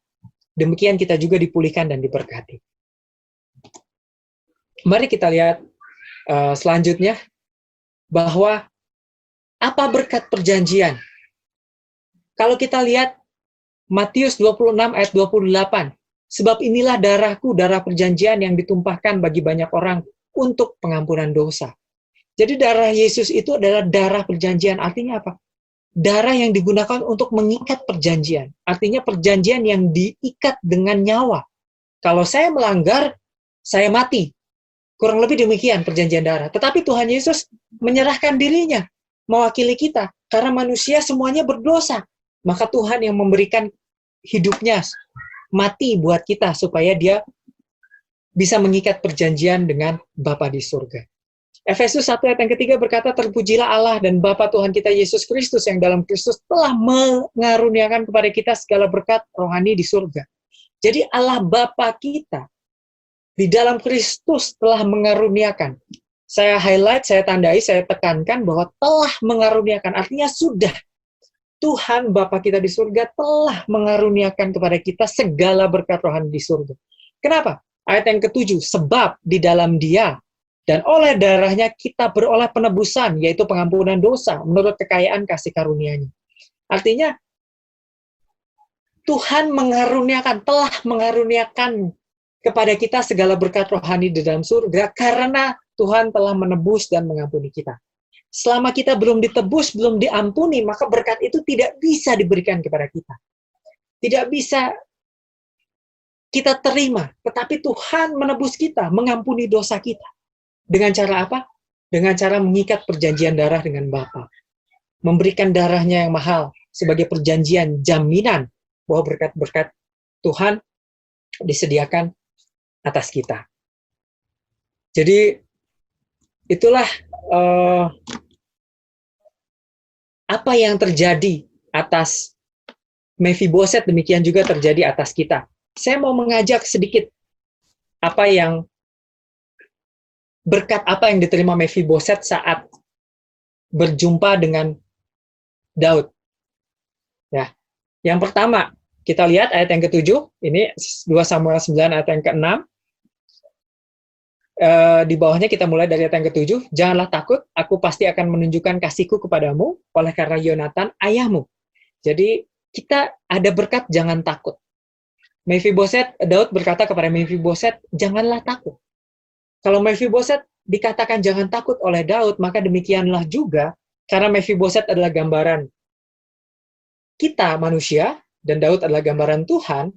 Demikian kita juga dipulihkan dan diberkati. Mari kita lihat selanjutnya, bahwa apa berkat perjanjian. Kalau kita lihat Matius 26 ayat 28, sebab inilah darahku, darah perjanjian yang ditumpahkan bagi banyak orang untuk pengampunan dosa. Jadi darah Yesus itu adalah darah perjanjian. Artinya apa? Darah yang digunakan untuk mengikat perjanjian. Artinya perjanjian yang diikat dengan nyawa. Kalau saya melanggar, saya mati. Kurang lebih demikian perjanjian darah. Tetapi Tuhan Yesus menyerahkan dirinya, mewakili kita. Karena manusia semuanya berdosa. Maka Tuhan yang memberikan hidupnya, mati buat kita, supaya dia bisa mengikat perjanjian dengan Bapa di surga. Efesus 1 ayat yang ketiga berkata, terpujilah Allah dan Bapa Tuhan kita Yesus Kristus, yang dalam Kristus telah mengaruniakan kepada kita segala berkat rohani di surga. Jadi Allah Bapa kita di dalam Kristus telah mengaruniakan. Saya highlight, saya tandai, saya tekankan bahwa telah mengaruniakan. Artinya sudah. Tuhan Bapa kita di surga telah mengaruniakan kepada kita segala berkat rohani di surga. Kenapa? Ayat yang ke-7, sebab di dalam Dia dan oleh darahnya kita beroleh penebusan, yaitu pengampunan dosa, menurut kekayaan kasih karunia-Nya. Artinya, Tuhan mengaruniakan, telah mengaruniakan kepada kita segala berkat rohani di dalam surga, karena Tuhan telah menebus dan mengampuni kita. Selama kita belum ditebus, belum diampuni, maka berkat itu tidak bisa diberikan kepada kita. Tidak bisa kita terima, tetapi Tuhan menebus kita, mengampuni dosa kita. Dengan cara apa? Dengan cara mengikat perjanjian darah dengan Bapa. Memberikan darahnya yang mahal sebagai perjanjian jaminan bahwa berkat-berkat Tuhan disediakan atas kita. Jadi itulah apa yang terjadi atas Mephiboset, demikian juga terjadi atas kita. Saya mau mengajak sedikit berkat apa yang diterima Mephiboset saat berjumpa dengan Daud. Ya. Yang pertama, kita lihat ayat yang ke-7, ini 2 Samuel 9 ayat yang ke-6. Di bawahnya kita mulai dari ayat yang ke-7. Janganlah takut, aku pasti akan menunjukkan kasihku kepadamu oleh karena Yonatan ayahmu. Jadi kita ada berkat jangan takut. Daud berkata kepada Mephiboset, janganlah takut. Kalau Mephiboset dikatakan jangan takut oleh Daud, maka demikianlah juga, karena Mephiboset adalah gambaran kita manusia, dan Daud adalah gambaran Tuhan.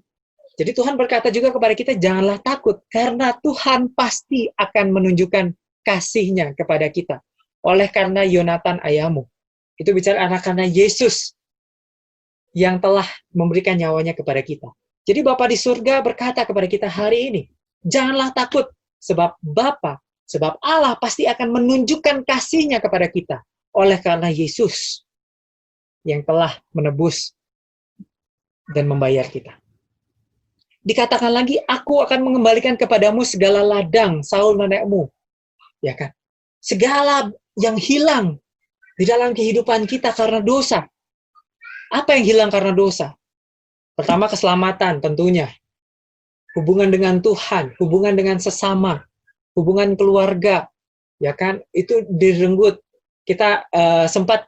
Jadi Tuhan berkata juga kepada kita, janganlah takut, karena Tuhan pasti akan menunjukkan kasih-Nya kepada kita. Oleh karena Yonatan ayahmu. Itu bicara anak karena Yesus yang telah memberikan nyawanya kepada kita. Jadi Bapa di surga berkata kepada kita hari ini, janganlah takut, sebab Allah pasti akan menunjukkan kasih-Nya kepada kita. Oleh karena Yesus yang telah menebus dan membayar kita. Dikatakan lagi, aku akan mengembalikan kepadamu segala ladang Saul nenekmu. Ya kan? Segala yang hilang di dalam kehidupan kita karena dosa. Apa yang hilang karena dosa? Pertama, keselamatan tentunya. Hubungan dengan Tuhan, hubungan dengan sesama, hubungan keluarga, ya kan, itu direnggut. Kita sempat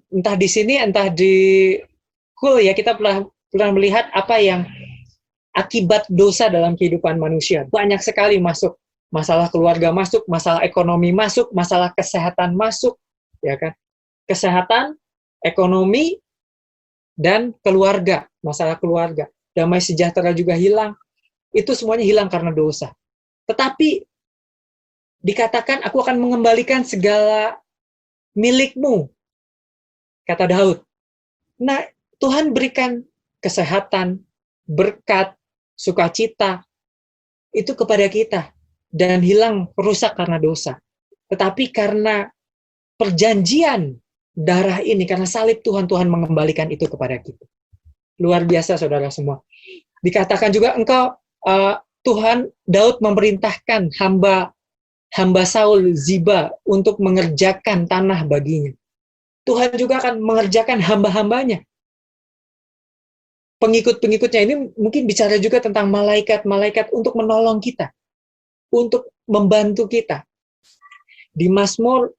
entah di sini, entah di ya, kita pernah melihat apa yang akibat dosa dalam kehidupan manusia. Banyak sekali masuk. Masalah keluarga masuk, masalah ekonomi masuk, masalah kesehatan masuk, ya kan? Kesehatan, ekonomi, dan keluarga, masalah keluarga. Damai sejahtera juga hilang. Itu semuanya hilang karena dosa. Tetapi dikatakan, aku akan mengembalikan segala milikmu, kata Daud. Nah, Tuhan berikan kesehatan, berkat, sukacita, itu kepada kita. Dan hilang, rusak karena dosa. Tetapi karena perjanjian darah ini, karena salib Tuhan mengembalikan itu kepada kita. Luar biasa, saudara semua. Dikatakan juga Tuhan, Daud memerintahkan hamba Saul, Ziba, untuk mengerjakan tanah baginya. Tuhan juga akan mengerjakan hamba-hambanya. Pengikut-pengikutnya ini mungkin bicara juga tentang malaikat-malaikat untuk menolong kita, untuk membantu kita. Di Mazmur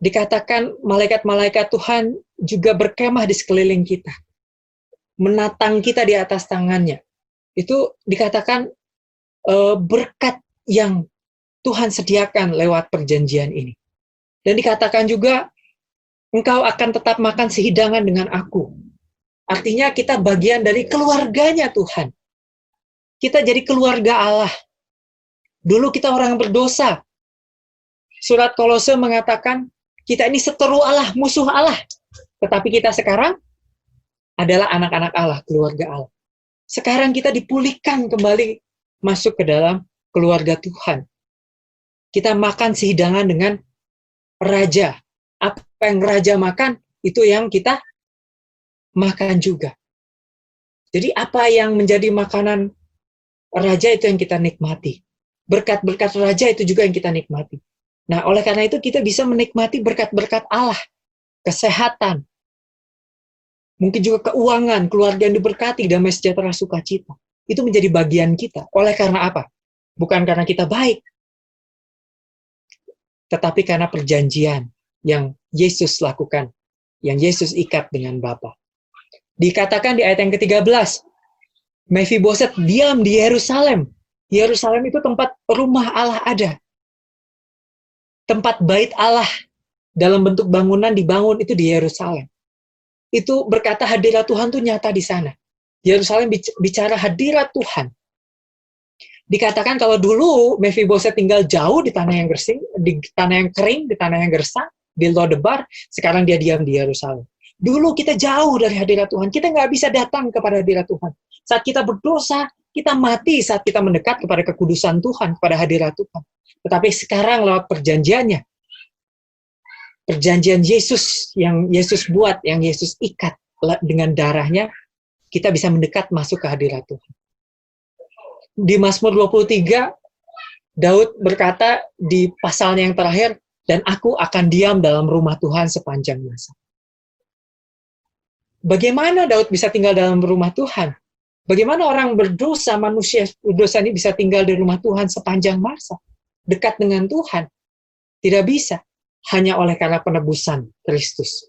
dikatakan malaikat-malaikat Tuhan juga berkemah di sekeliling kita, menatang kita di atas tangannya. Itu dikatakan berkat yang Tuhan sediakan lewat perjanjian ini. Dan dikatakan juga, engkau akan tetap makan sehidangan dengan aku. Artinya kita bagian dari keluarganya Tuhan. Kita jadi keluarga Allah. Dulu kita orang berdosa. Surat Kolose mengatakan, kita ini seteru Allah, musuh Allah. Tetapi kita sekarang adalah anak-anak Allah, keluarga Allah. Sekarang kita dipulihkan kembali masuk ke dalam keluarga Tuhan. Kita makan sehidangan dengan raja. Apa yang raja makan, itu yang kita makan juga. Jadi apa yang menjadi makanan raja itu yang kita nikmati. Berkat-berkat raja itu juga yang kita nikmati. Nah, oleh karena itu kita bisa menikmati berkat-berkat Allah. Kesehatan. Mungkin juga keuangan, keluarga yang diberkati, damai sejahtera, sukacita. Itu menjadi bagian kita. Oleh karena apa? Bukan karena kita baik. Tetapi karena perjanjian yang Yesus lakukan. Yang Yesus ikat dengan Bapa. Dikatakan di ayat yang ke-13, Mephiboset diam di Yerusalem. Yerusalem itu tempat rumah Allah ada. Tempat bait Allah dalam bentuk bangunan dibangun itu di Yerusalem. Itu berkata hadirat Tuhan itu nyata di sana. Yerusalem bicara hadirat Tuhan. Dikatakan kalau dulu Mephiboset tinggal jauh di tanah yang gersing, di tanah yang kering, di tanah yang gersang, di Lodebar, sekarang dia diam di Yerusalem. Dulu kita jauh dari hadirat Tuhan, kita nggak bisa datang kepada hadirat Tuhan. Saat kita berdosa, kita mati saat kita mendekat kepada kekudusan Tuhan, kepada hadirat Tuhan. Tetapi sekarang lewat perjanjiannya, perjanjian Yesus yang Yesus buat, yang Yesus ikat dengan darahnya, kita bisa mendekat masuk ke hadirat Tuhan. Di Mazmur 23, Daud berkata di pasalnya yang terakhir, dan aku akan diam dalam rumah Tuhan sepanjang masa. Bagaimana Daud bisa tinggal dalam rumah Tuhan? Bagaimana orang berdosa, manusia berdosa ini bisa tinggal di rumah Tuhan sepanjang masa? Dekat dengan Tuhan? Tidak bisa. Hanya oleh karena penebusan Kristus.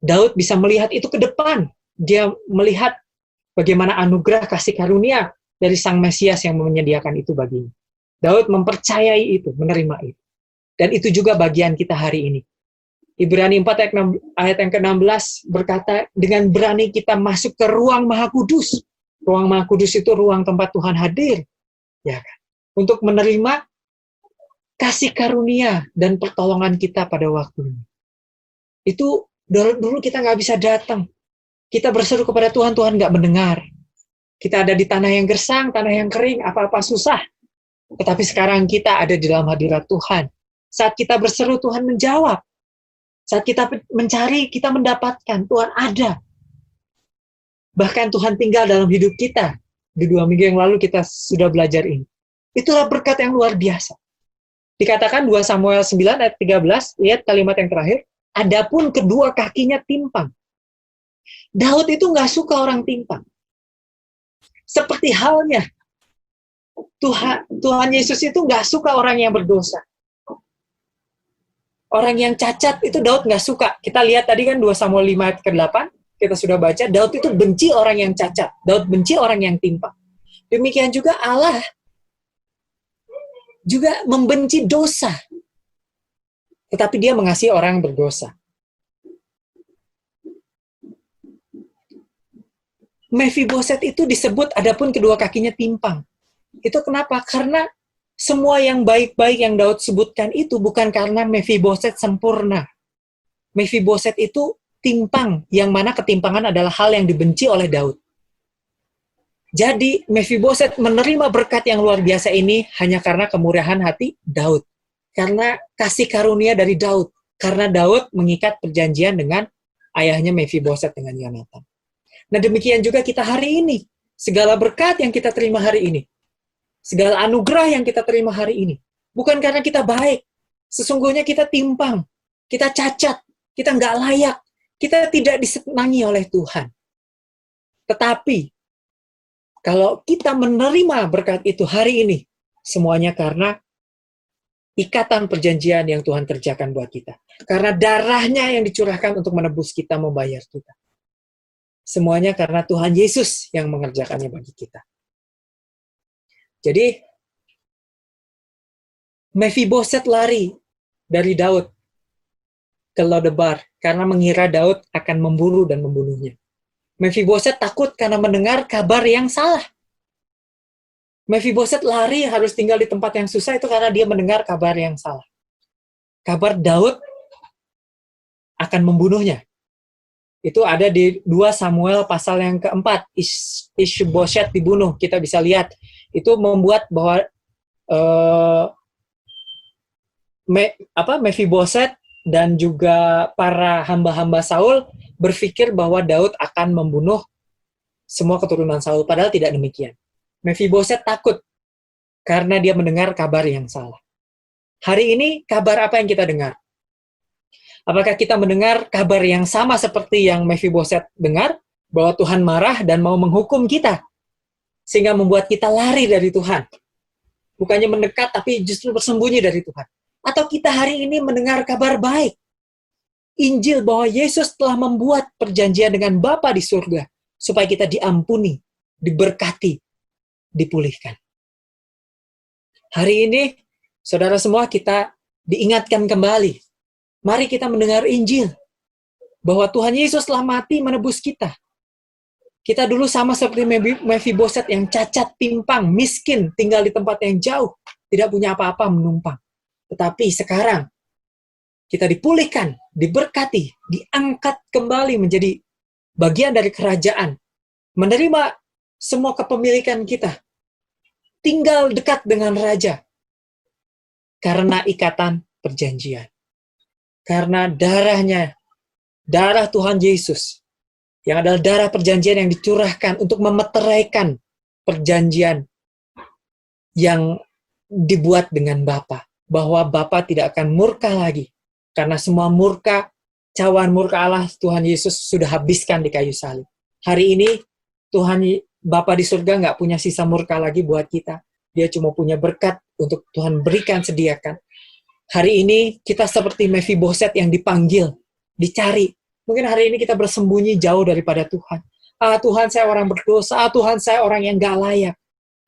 Daud bisa melihat itu ke depan. Dia melihat bagaimana anugerah kasih karunia dari Sang Mesias yang menyediakan itu baginya. Daud mempercayai itu, menerima itu. Dan itu juga bagian kita hari ini. Ibrani 4 ayat yang ke-16 berkata, dengan berani kita masuk ke ruang Maha Kudus. Ruang Maha Kudus itu ruang tempat Tuhan hadir. Ya kan? Untuk menerima kasih karunia dan pertolongan kita pada waktu ini. Itu dulu kita nggak bisa datang. Kita berseru kepada Tuhan, Tuhan nggak mendengar. Kita ada di tanah yang gersang, tanah yang kering, apa-apa susah. Tetapi sekarang kita ada di dalam hadirat Tuhan. Saat kita berseru, Tuhan menjawab. Saat kita mencari, kita mendapatkan. Tuhan ada. Bahkan Tuhan tinggal dalam hidup kita. Di 2 minggu yang lalu kita sudah belajar ini. Itulah berkat yang luar biasa. Dikatakan 2 Samuel 9 ayat 13, lihat kalimat yang terakhir. Adapun kedua kakinya timpang. Daud itu nggak suka orang timpang. Seperti halnya Tuhan Yesus itu nggak suka orang yang berdosa. Orang yang cacat itu Daud nggak suka. Kita lihat tadi kan 2 Samuel 5 ayat ke-8, kita sudah baca, Daud itu benci orang yang cacat. Daud benci orang yang timpang. Demikian juga Allah juga membenci dosa. Tetapi dia mengasihi orang yang berdosa. Mephiboset itu disebut adapun kedua kakinya timpang. Itu kenapa? Karena semua yang baik-baik yang Daud sebutkan itu bukan karena Mephiboset sempurna. Mephiboset itu timpang, yang mana ketimpangan adalah hal yang dibenci oleh Daud. Jadi Mephiboset menerima berkat yang luar biasa ini hanya karena kemurahan hati Daud. Karena kasih karunia dari Daud. Karena Daud mengikat perjanjian dengan ayahnya Mephiboset, dengan Yonatan. Nah, demikian juga kita hari ini. Segala berkat yang kita terima hari ini, segala anugerah yang kita terima hari ini, bukan karena kita baik. Sesungguhnya kita timpang, kita cacat, kita nggak layak, kita tidak disenangi oleh Tuhan. Tetapi, kalau kita menerima berkat itu hari ini, semuanya karena ikatan perjanjian yang Tuhan kerjakan buat kita. Karena darahnya yang dicurahkan untuk menebus kita, membayar kita. Semuanya karena Tuhan Yesus yang mengerjakannya bagi kita. Jadi, Mephiboset lari dari Daud ke Lodebar karena mengira Daud akan memburu dan membunuhnya. Mephiboset takut karena mendengar kabar yang salah. Mephiboset lari harus tinggal di tempat yang susah itu karena dia mendengar kabar yang salah. Kabar Daud akan membunuhnya. Itu ada di 2 Samuel pasal yang keempat. Ish-Boset dibunuh. Kita bisa lihat. Itu membuat bahwa Mephiboset dan juga para hamba-hamba Saul berpikir bahwa Daud akan membunuh semua keturunan Saul. Padahal tidak demikian. Mephiboset takut karena dia mendengar kabar yang salah. Hari ini kabar apa yang kita dengar? Apakah kita mendengar kabar yang sama seperti yang Mephiboset dengar, bahwa Tuhan marah dan mau menghukum kita, sehingga membuat kita lari dari Tuhan? Bukannya mendekat, tapi justru bersembunyi dari Tuhan. Atau kita hari ini mendengar kabar baik, Injil bahwa Yesus telah membuat perjanjian dengan Bapa di surga, supaya kita diampuni, diberkati, dipulihkan. Hari ini, saudara semua, kita diingatkan kembali. Mari kita mendengar Injil, bahwa Tuhan Yesus telah mati menebus kita. Kita dulu sama seperti Mephiboset yang cacat, timpang, miskin, tinggal di tempat yang jauh, tidak punya apa-apa menumpang. Tetapi sekarang, kita dipulihkan, diberkati, diangkat kembali menjadi bagian dari kerajaan, menerima semua kepemilikan kita, tinggal dekat dengan Raja, karena ikatan perjanjian. Karena darahnya, darah Tuhan Yesus, yang adalah darah perjanjian yang dicurahkan untuk memeteraikan perjanjian yang dibuat dengan Bapa, bahwa Bapa tidak akan murka lagi, karena semua murka, cawan murka Allah Tuhan Yesus sudah habiskan di kayu salib. Hari ini Tuhan Bapa di surga nggak punya sisa murka lagi buat kita. Dia cuma punya berkat untuk Tuhan berikan, sediakan. Hari ini kita seperti Mephiboset yang dipanggil, dicari. Mungkin hari ini kita bersembunyi jauh daripada Tuhan. Tuhan, saya orang berdosa. Tuhan, saya orang yang gak layak.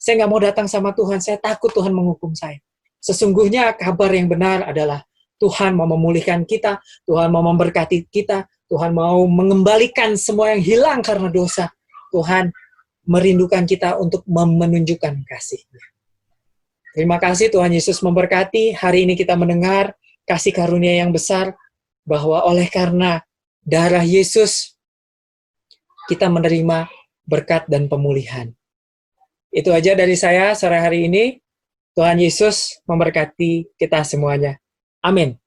Saya gak mau datang sama Tuhan. Saya takut Tuhan menghukum saya. Sesungguhnya kabar yang benar adalah Tuhan mau memulihkan kita. Tuhan mau memberkati kita. Tuhan mau mengembalikan semua yang hilang karena dosa. Tuhan merindukan kita untuk menunjukkan kasih-Nya. Terima kasih, Tuhan Yesus memberkati. Hari ini kita mendengar kasih karunia yang besar, bahwa oleh karena darah Yesus, kita menerima berkat dan pemulihan. Itu aja dari saya sore hari ini. Tuhan Yesus memberkati kita semuanya. Amin.